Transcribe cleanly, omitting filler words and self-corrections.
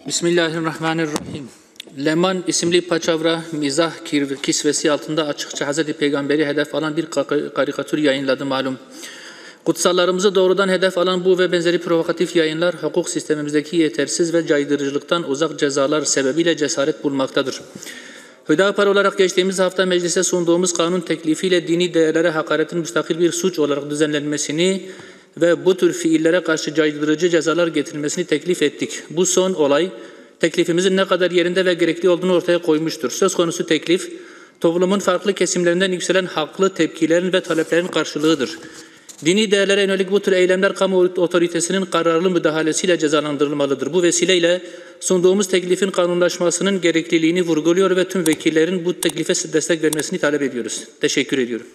Bismillahirrahmanirrahim. Leman isimli paçavra mizah kisvesi altında açıkça Hz. Peygamber'i hedef alan bir karikatür yayınladı malum. Kutsallarımızı doğrudan hedef alan bu ve benzeri provokatif yayınlar hukuk sistemimizdeki yetersiz ve caydırıcılıktan uzak cezalar sebebiyle cesaret bulmaktadır. Hüdapar olarak geçtiğimiz hafta meclise sunduğumuz kanun teklifiyle dini değerlere hakaretin müstakil bir suç olarak düzenlenmesini ve bu tür fiillere karşı caydırıcı cezalar getirilmesini teklif ettik. Bu son olay teklifimizin ne kadar yerinde ve gerekli olduğunu ortaya koymuştur. Söz konusu teklif, toplumun farklı kesimlerinden yükselen haklı tepkilerin ve taleplerin karşılığıdır. Dini değerlere yönelik bu tür eylemler kamu otoritesinin kararlı müdahalesiyle cezalandırılmalıdır. Bu vesileyle sunduğumuz teklifin kanunlaşmasının gerekliliğini vurguluyor ve tüm vekillerin bu teklife destek vermesini talep ediyoruz. Teşekkür ediyorum.